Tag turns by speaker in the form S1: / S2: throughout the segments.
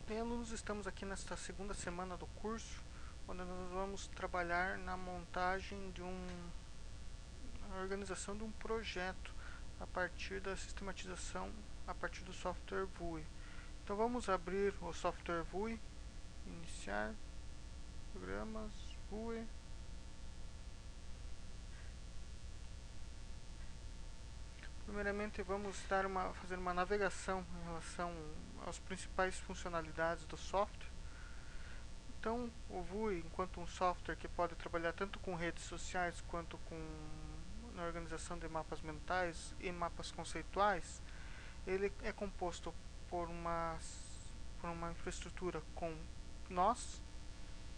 S1: Bem, alunos, estamos aqui nesta segunda semana do curso, onde nós vamos trabalhar na montagem de a organização de um projeto a partir da sistematização a partir do software VUE. Então vamos abrir o software VUE, iniciar, programas, VUE. Primeiramente vamos fazer uma navegação em relação às principais funcionalidades do software. Então, o VUE, enquanto um software que pode trabalhar tanto com redes sociais quanto na organização de mapas mentais e mapas conceituais, ele é composto por uma infraestrutura com nós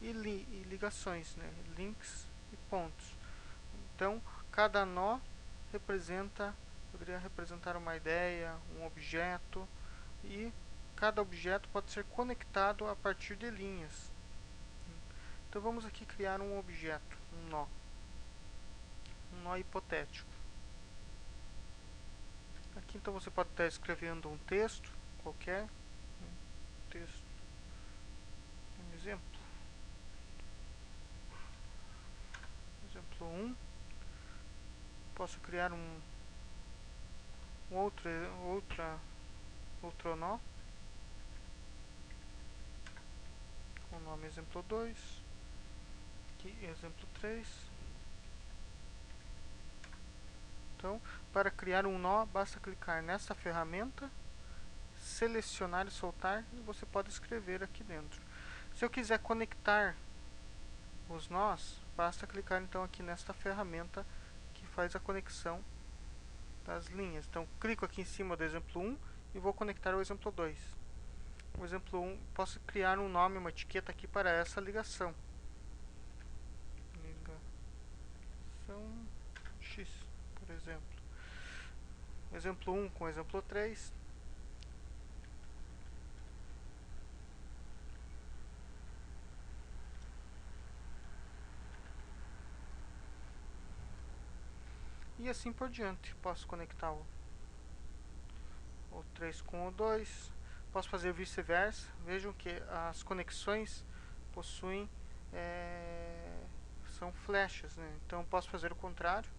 S1: e ligações, né, links e pontos. Então, cada nó poderia representar uma ideia, um objeto, e cada objeto pode ser conectado a partir de linhas. Então vamos aqui criar um objeto, um nó hipotético. Aqui então você pode estar escrevendo um texto qualquer, um exemplo 1. Posso criar outro nó com o nome exemplo 2, aqui exemplo 3. Então, para criar um nó, basta clicar nessa ferramenta, selecionar e soltar, e você pode escrever aqui dentro. Se eu quiser conectar os nós, basta clicar então aqui nesta ferramenta que faz a conexão das linhas. Então, clico aqui em cima do exemplo 1 e vou conectar o exemplo 2. O exemplo 1, posso criar um nome, uma etiqueta aqui para essa ligação. Ligação X, por exemplo. Exemplo 1 com exemplo 3. E assim por diante. Posso conectar o 3 com o 2. Posso fazer vice-versa. Vejam que as conexões possuem são flechas, né? Então posso fazer o contrário.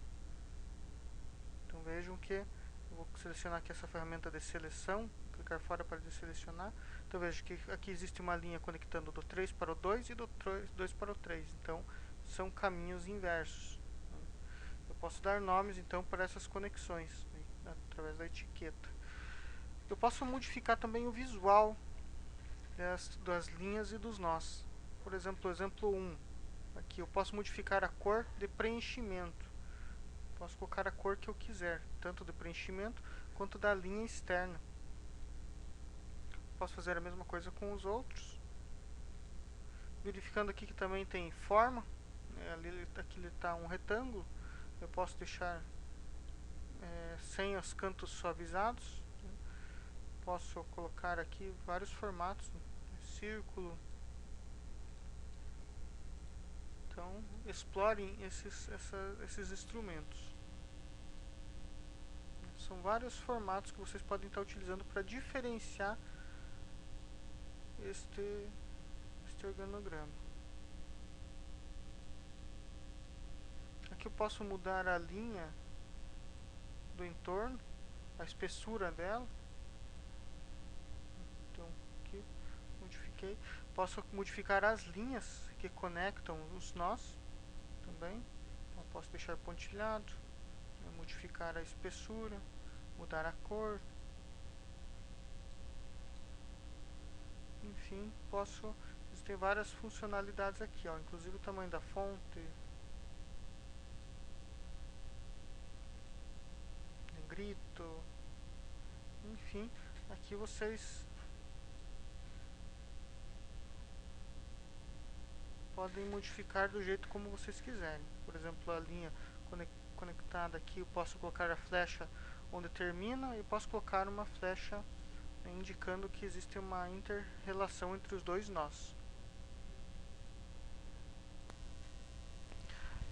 S1: Então vejam que eu vou selecionar aqui essa ferramenta de seleção, clicar fora para deselecionar. Então vejo que aqui existe uma linha conectando do 3 para o 2 e do 2 para o 3. Então são caminhos inversos. Eu posso dar nomes então para essas conexões, né, através da etiqueta. Eu posso modificar também o visual das linhas e dos nós. Por exemplo, exemplo 1. Aqui eu posso modificar a cor de preenchimento. Posso colocar a cor que eu quiser, tanto do preenchimento quanto da linha externa. Posso fazer a mesma coisa com os outros. Verificando aqui que também tem forma. Aqui está um retângulo. Eu posso deixar sem os cantos suavizados. Posso colocar aqui vários formatos, círculo. Então, explorem esses instrumentos. São vários formatos que vocês podem estar utilizando para diferenciar este organograma. Aqui eu posso mudar a linha do entorno, a espessura dela. Então, aqui modifiquei. Posso modificar as linhas que conectam os nós também. Então, posso deixar pontilhado, modificar a espessura, mudar a cor. Enfim, existem várias funcionalidades aqui, ó, inclusive o tamanho da fonte, negrito, enfim, aqui vocês podem modificar do jeito como vocês quiserem. Por exemplo, a linha conectada aqui, eu posso colocar a flecha onde termina e posso colocar uma flecha indicando que existe uma inter-relação entre os dois nós.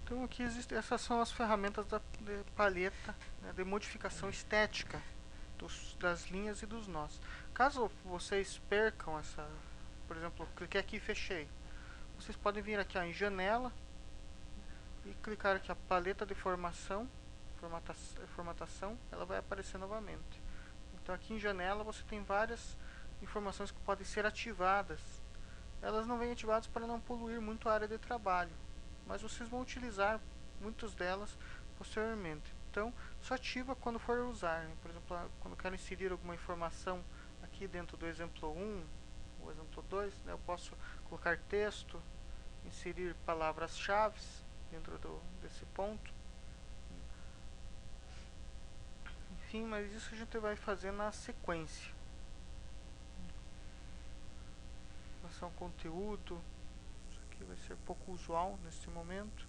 S1: Então aqui essas são as ferramentas de palheta, né, de modificação estética das linhas e dos nós. Caso vocês percam essa, por exemplo, cliquei aqui e fechei, vocês podem vir aqui em janela e clicar aqui a paleta de formatação, ela vai aparecer novamente. Então aqui em janela você tem várias informações que podem ser ativadas. Elas não vêm ativadas para não poluir muito a área de trabalho, mas vocês vão utilizar muitas delas posteriormente. Então só ativa quando for usar, né? Por exemplo, quando eu quero inserir alguma informação aqui dentro do exemplo 1 ou exemplo 2, né, eu posso colocar texto, inserir palavras-chave dentro desse ponto. Enfim, mas isso a gente vai fazer na sequência. Relação ao conteúdo, isso aqui vai ser pouco usual neste momento.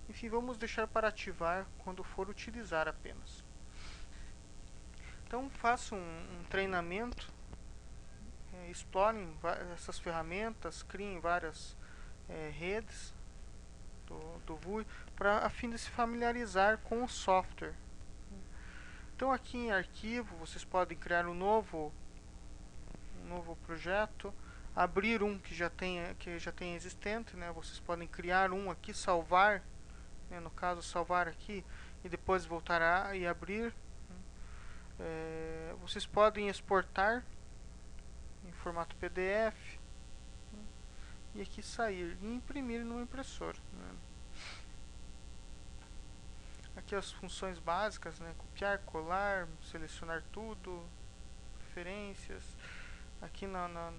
S1: Enfim, vamos deixar para ativar quando for utilizar apenas. Então façam um treinamento, explorem essas ferramentas, criem várias redes do VUI a fim de se familiarizar com o software. Então aqui em arquivo vocês podem criar um novo projeto, abrir um que já tem existente, né? Vocês podem criar um aqui, salvar, né? No caso salvar aqui e depois voltar e abrir. Vocês podem exportar em formato PDF e aqui sair e imprimir no impressor, né? Aqui as funções básicas, né? Copiar, colar, selecionar tudo, preferências. Aqui na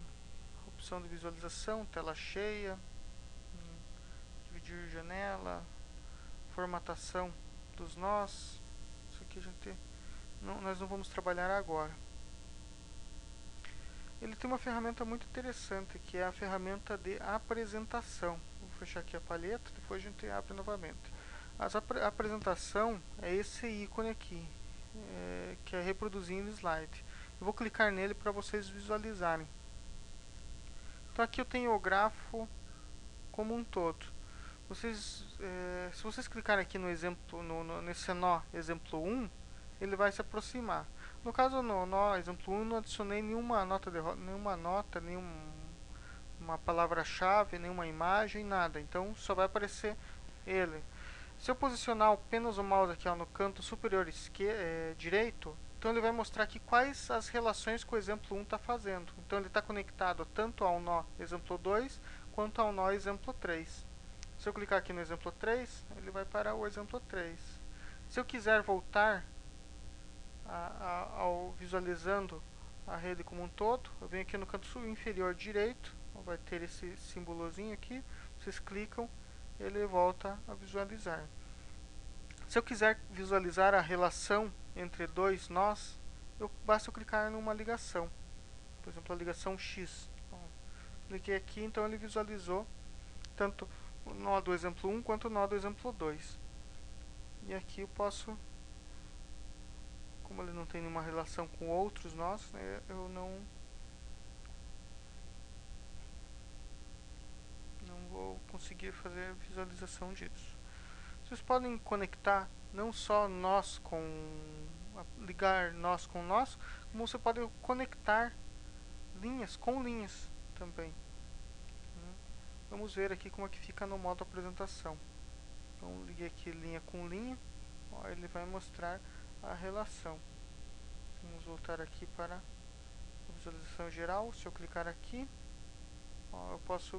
S1: opção de visualização, tela cheia, dividir janela, formatação dos nós. Isso aqui nós não vamos trabalhar agora. Ele tem uma ferramenta muito interessante, que é a ferramenta de apresentação. Vou fechar aqui a paleta, depois a gente abre novamente. A apresentação é esse ícone aqui, que é reproduzindo slide. Eu vou clicar nele para vocês visualizarem. Então aqui eu tenho o grafo como um todo. Se vocês clicarem aqui no exemplo, nesse nó exemplo 1, ele vai se aproximar. No caso no nó exemplo 1, não adicionei nenhuma nota, nenhuma palavra-chave, nenhuma imagem, nada. Então só vai aparecer ele. Se eu posicionar apenas o mouse aqui no canto superior direito, então ele vai mostrar aqui quais as relações que o exemplo 1 está fazendo. Então ele está conectado tanto ao nó exemplo 2 quanto ao nó exemplo 3. Se eu clicar aqui no exemplo 3, ele vai para o exemplo 3. Se eu quiser voltar ao visualizando a rede como um todo, eu venho aqui no canto inferior direito, vai ter esse símbolozinho aqui, vocês clicam, ele volta a visualizar. Se eu quiser visualizar a relação entre dois nós, basta eu clicar numa ligação, por exemplo a ligação X. Cliquei aqui, então ele visualizou tanto o nó do exemplo 1 quanto o nó do exemplo 2. E aqui eu posso, como ele não tem nenhuma relação com outros nós, né, eu não vou conseguir fazer a visualização disso. Vocês podem conectar não só nós ligar nós com nós, como você pode conectar linhas com linhas também. Vamos ver aqui como é que fica no modo apresentação. Então liguei aqui linha com linha, ele vai mostrar a relação. Vamos voltar aqui para a visualização geral. Se eu clicar aqui, eu posso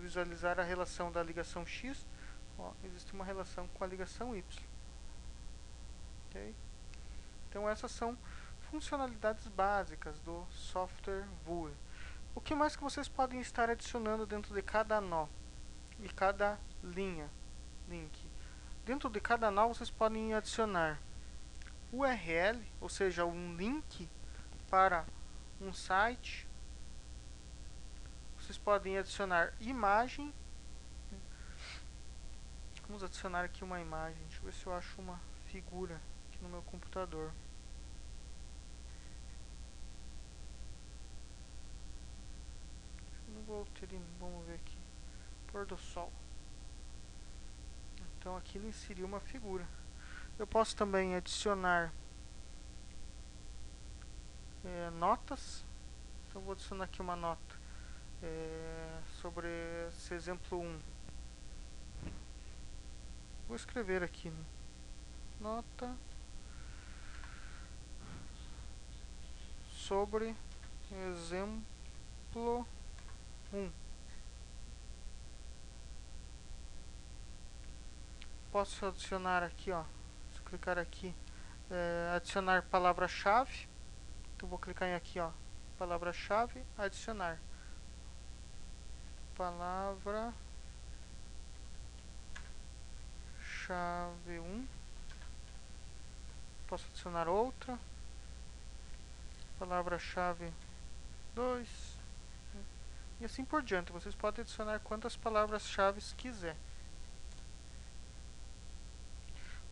S1: visualizar a relação da ligação X. Existe uma relação com a ligação Y. Okay? Então essas são funcionalidades básicas do software VUI. O que mais que vocês podem estar adicionando dentro de cada nó e cada link? Dentro de cada nó vocês podem adicionar URL, ou seja, um link para um site. Vocês podem adicionar imagem. Vamos adicionar aqui uma imagem. Deixa eu ver se eu acho uma figura aqui no meu computador. Não vou ter, vamos ver aqui. Pôr do sol. Então aqui ele inseriu uma figura. Eu posso também adicionar notas. Então vou adicionar aqui uma nota sobre esse exemplo 1. Vou escrever aqui nota sobre exemplo 1. Posso adicionar aqui, ó, se eu clicar aqui, adicionar palavra-chave. Então vou clicar em aqui, ó, palavra-chave, adicionar palavra-chave 1. Posso adicionar outra palavra-chave 2 e assim por diante. Vocês podem adicionar quantas palavras-chave quiser.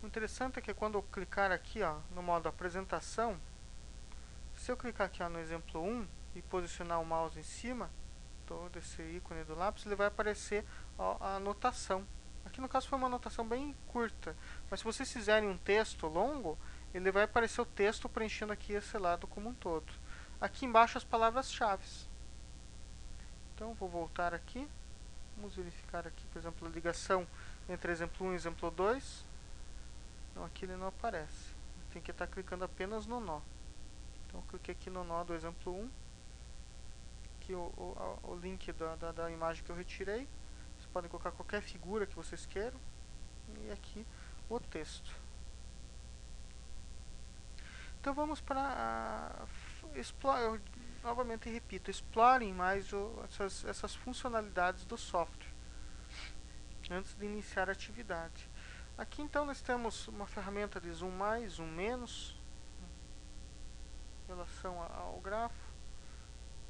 S1: O interessante é que quando eu clicar aqui, ó, no modo apresentação, se eu clicar aqui, ó, no exemplo 1 e posicionar o mouse em cima desse ícone do lápis, ele vai aparecer, ó, a anotação. Aqui no caso foi uma anotação bem curta, mas se vocês fizerem um texto longo, ele vai aparecer o texto preenchendo aqui esse lado como um todo. Aqui embaixo as palavras-chave. Então vou voltar aqui, vamos verificar aqui, por exemplo, a ligação entre exemplo 1 e exemplo 2. Não, aqui ele não aparece. Tem que estar clicando apenas no nó. Então eu cliquei aqui no nó do exemplo 1. Aqui o link da imagem que eu retirei. Vocês podem colocar qualquer figura que vocês queiram. E aqui o texto. Então vamos para eu novamente repito, explorem mais essas funcionalidades do software antes de iniciar a atividade. Aqui então nós temos uma ferramenta de zoom mais, zoom menos em relação ao grafo.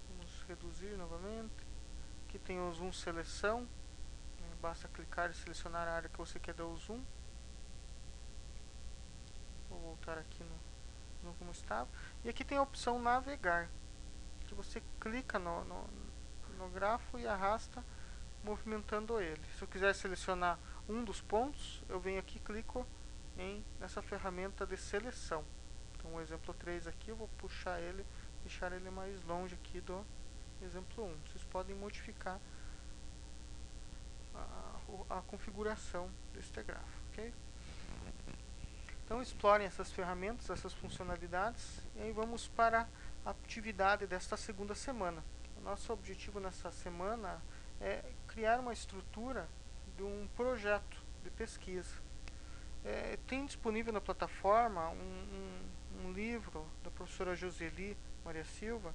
S1: Vamos reduzir novamente. Aqui tem o zoom seleção. Basta clicar e selecionar a área que você quer dar o zoom. Vou voltar aqui no como estava. E aqui tem a opção navegar, que você clica no grafo e arrasta movimentando ele. Se eu quiser selecionar um dos pontos, eu venho aqui e clico nessa ferramenta de seleção. Então o exemplo 3 aqui, eu vou puxar ele, deixar ele mais longe aqui do exemplo 1. Vocês podem modificar a configuração deste grafo, ok? Então explorem essas ferramentas, essas funcionalidades, e aí vamos para a atividade desta segunda semana. O nosso objetivo nessa semana é criar uma estrutura de um projeto de pesquisa. Tem disponível na plataforma um livro da professora Joseli Maria Silva,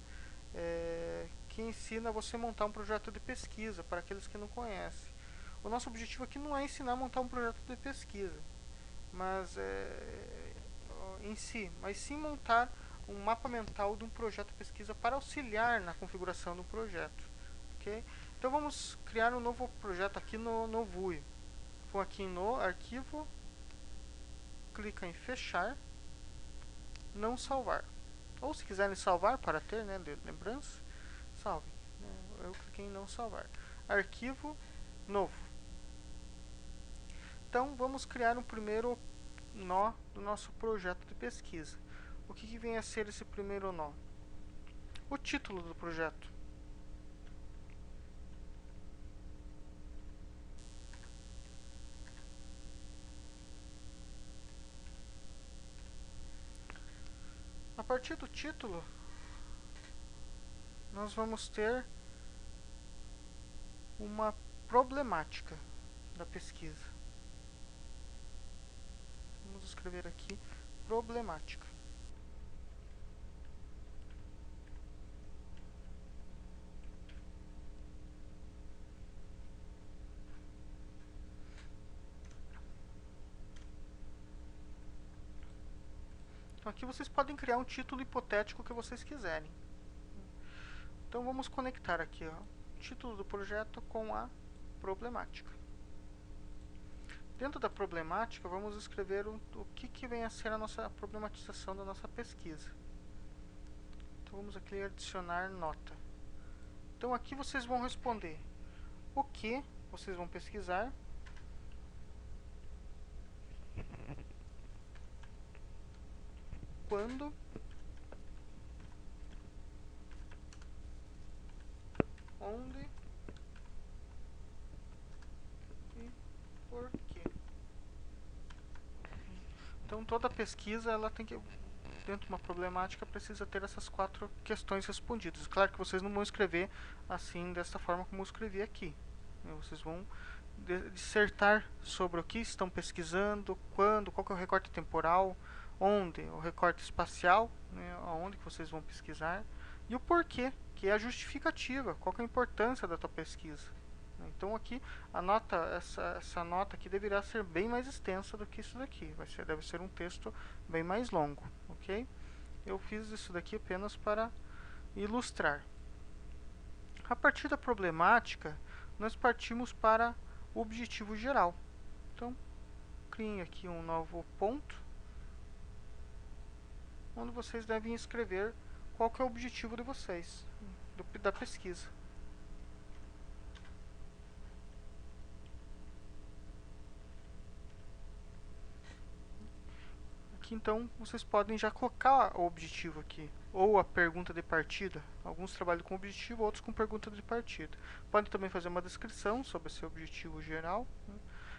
S1: que ensina você a montar um projeto de pesquisa, para aqueles que não conhecem. O nosso objetivo aqui não é ensinar a montar um projeto de pesquisa, mas em si, mas sim montar um mapa mental de um projeto de pesquisa para auxiliar na configuração do projeto, ok? Então vamos criar um novo projeto aqui no VUI. Vou aqui no arquivo, clica em fechar, não salvar. Ou se quiserem salvar para ter, né, lembrança, salve. Eu cliquei em não salvar. Arquivo novo. Então vamos criar um primeiro nó do nosso projeto de pesquisa. O que vem a ser esse primeiro nó? O título do projeto. A partir do título, nós vamos ter uma problemática da pesquisa. Vamos escrever aqui problemática. Então aqui vocês podem criar um título hipotético que vocês quiserem. Então vamos conectar aqui, ó, o título do projeto com a problemática. Dentro da problemática, vamos escrever o que vem a ser a nossa problematização da nossa pesquisa. Então vamos aqui adicionar nota. Então aqui vocês vão responder o que vocês vão pesquisar, quando onde e por quê. Então toda pesquisa ela tem que, dentro de uma problemática, precisa ter essas 4 questões respondidas. Claro que vocês não vão escrever assim, dessa forma como eu escrevi aqui. Vocês vão dissertar sobre o que estão pesquisando, quando, qual que é o recorte temporal, onde, o recorte espacial, né, aonde que vocês vão pesquisar, e o porquê, que é a justificativa, qual que é a importância da tua pesquisa. Então aqui a nota, essa nota aqui deverá ser bem mais extensa do que isso daqui. Deve ser um texto bem mais longo, ok? Eu fiz isso daqui apenas para ilustrar. A partir da problemática, nós partimos para o objetivo geral. Então, criem aqui um novo ponto, onde vocês devem escrever qual que é o objetivo de vocês, da pesquisa. Aqui então vocês podem já colocar o objetivo aqui, ou a pergunta de partida. Alguns trabalham com objetivo, outros com pergunta de partida. Podem também fazer uma descrição sobre esse objetivo geral.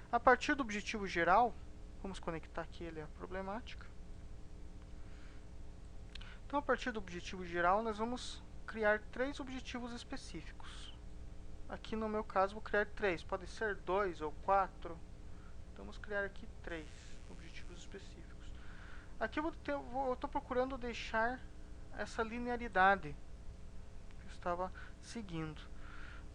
S1: A partir do objetivo geral, vamos conectar aqui ele à problemática. Então, a partir do objetivo geral, nós vamos criar 3 objetivos específicos. Aqui no meu caso, vou criar 3. Pode ser 2 ou 4. Então, vamos criar aqui 3 objetivos específicos. Aqui eu estou procurando deixar essa linearidade que eu estava seguindo.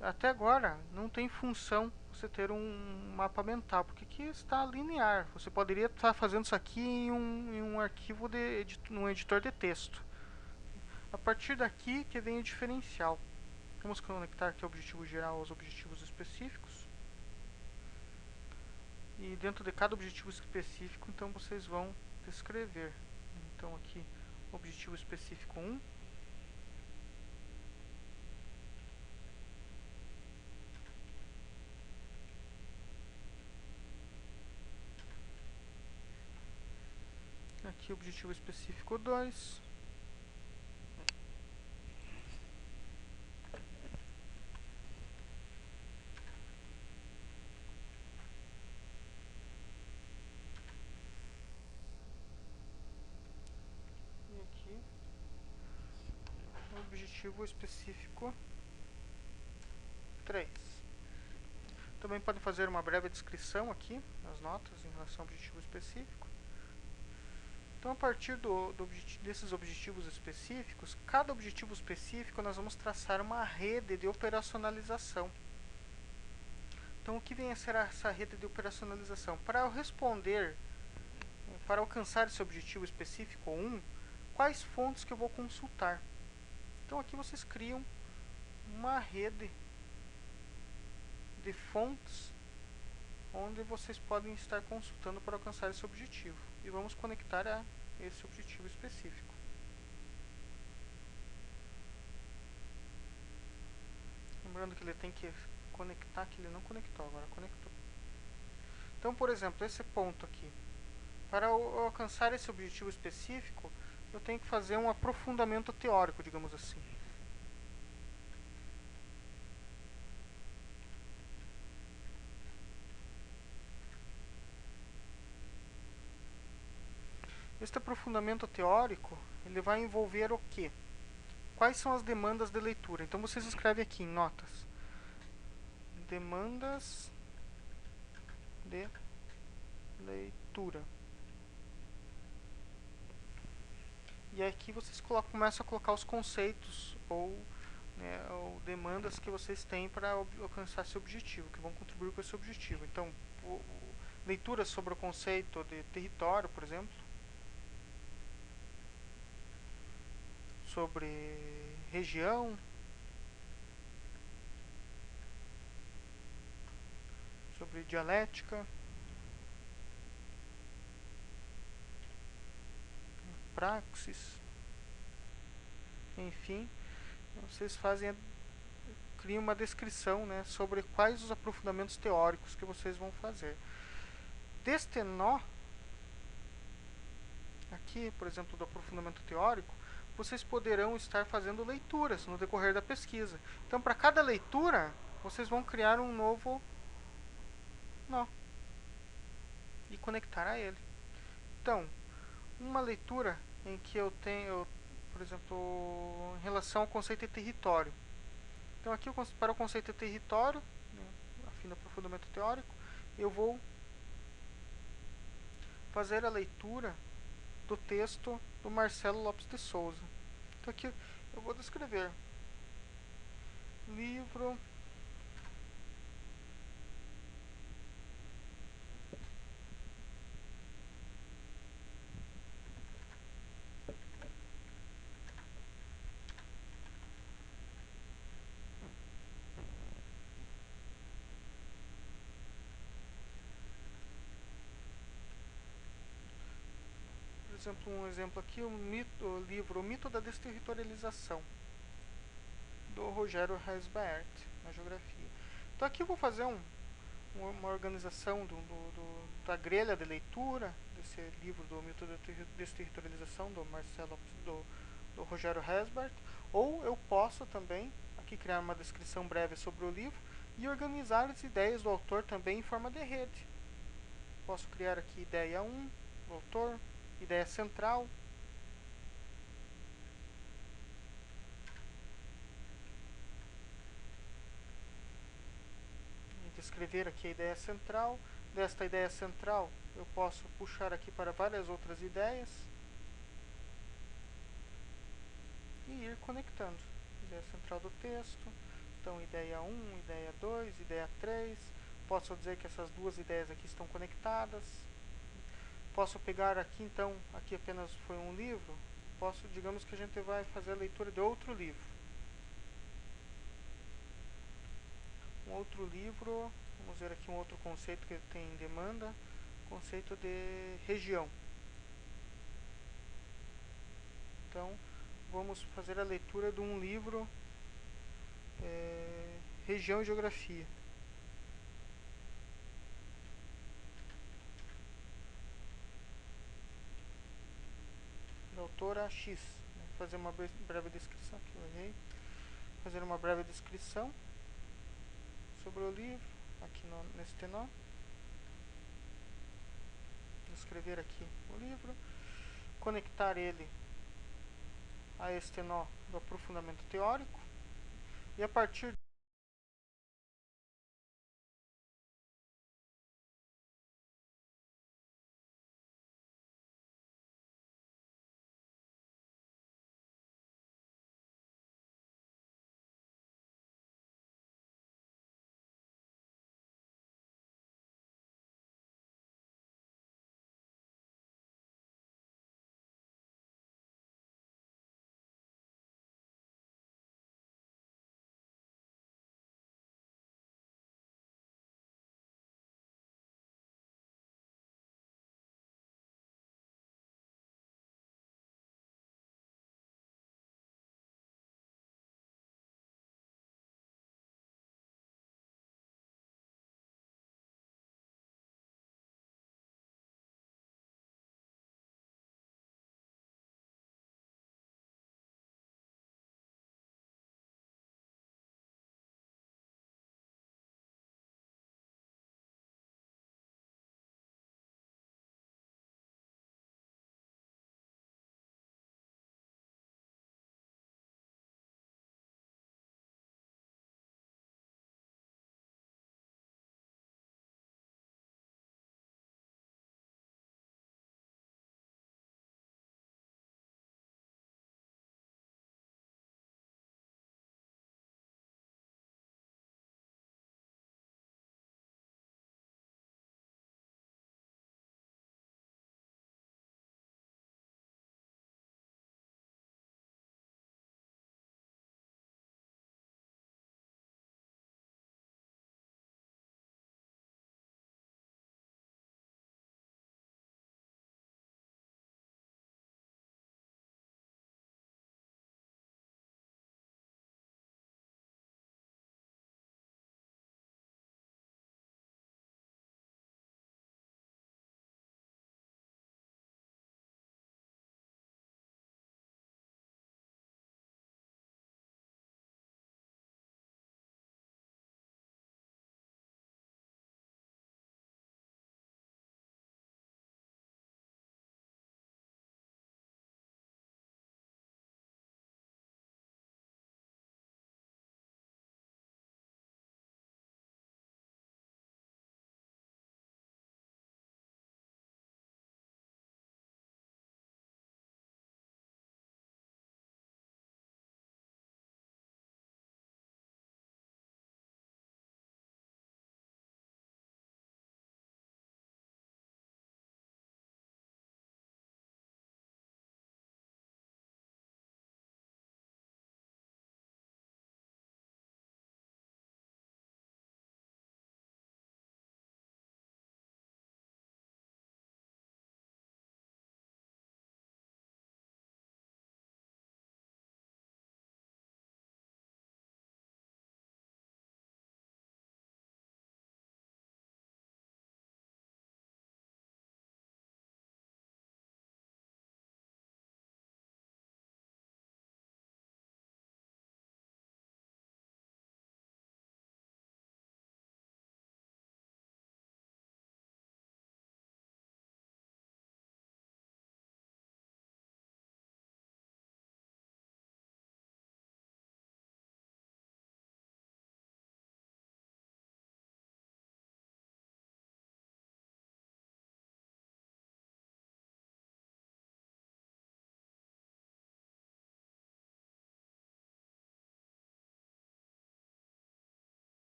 S1: Até agora, não tem função você ter um mapa mental, porque aqui está linear. Você poderia estar fazendo isso aqui em um arquivo, num editor de texto. A partir daqui que vem o diferencial. Vamos conectar aqui o objetivo geral aos objetivos específicos. E dentro de cada objetivo específico, então vocês vão descrever. Então aqui, objetivo específico 1. Aqui, objetivo específico 2. E aqui, objetivo específico 3. Também podem fazer uma breve descrição aqui, nas notas, em relação ao objetivo específico. Então, a partir desses objetivos específicos, cada objetivo específico nós vamos traçar uma rede de operacionalização. Então, o que vem a ser essa rede de operacionalização? Para eu responder, para alcançar esse objetivo específico 1, quais fontes que eu vou consultar? Então, aqui vocês criam uma rede de fontes onde vocês podem estar consultando para alcançar esse objetivo. E vamos conectar a esse objetivo específico. Lembrando que ele tem que conectar, que ele não conectou, agora conectou. Então, por exemplo, esse ponto aqui. Para alcançar esse objetivo específico, eu tenho que fazer um aprofundamento teórico, digamos assim. Este aprofundamento teórico, ele vai envolver o quê? Quais são as demandas de leitura? Então vocês escrevem aqui em notas. Demandas de leitura. E aqui vocês começam a colocar os conceitos ou demandas que vocês têm para alcançar esse objetivo, que vão contribuir com esse objetivo. Então, leituras sobre o conceito de território, por exemplo. Sobre região, sobre dialética, praxis, enfim, vocês criam uma descrição, né, sobre quais os aprofundamentos teóricos que vocês vão fazer. Deste nó, aqui, por exemplo, do aprofundamento teórico, vocês poderão estar fazendo leituras no decorrer da pesquisa. Então, para cada leitura, vocês vão criar um novo nó e conectar a ele. Então, uma leitura em que eu tenho, por exemplo, em relação ao conceito de território. Então, aqui para o conceito de território, né, afim do aprofundamento teórico, eu vou fazer a leitura do texto do Marcelo Lopes de Souza. Então, aqui eu vou descrever livro um exemplo aqui, o livro O Mito da Desterritorialização, do Rogério Heisbert, na geografia. Então aqui eu vou fazer uma organização da grelha de leitura desse livro do Mito da Desterritorialização, do Marcelo, do Rogério Heisbert, ou eu posso também aqui criar uma descrição breve sobre o livro e organizar as ideias do autor também em forma de rede. Posso criar aqui ideia 1 do autor, ideia central, e descrever aqui a ideia central. Desta ideia central eu posso puxar aqui para várias outras ideias e ir conectando. Ideia central do texto, então ideia 1, ideia 2, ideia 3. Posso dizer que essas duas ideias aqui estão conectadas. Posso pegar aqui, então, aqui apenas foi um livro. Digamos que a gente vai fazer a leitura de outro livro. Um outro livro, vamos ver aqui um outro conceito que tem em demanda, conceito de região. Então, vamos fazer a leitura de um livro, Região e Geografia, da autora X. Fazer uma breve descrição, aqui eu errei. Fazer uma breve descrição sobre o livro, aqui neste nó. Escrever aqui o livro, conectar ele a este nó do aprofundamento teórico, e a partir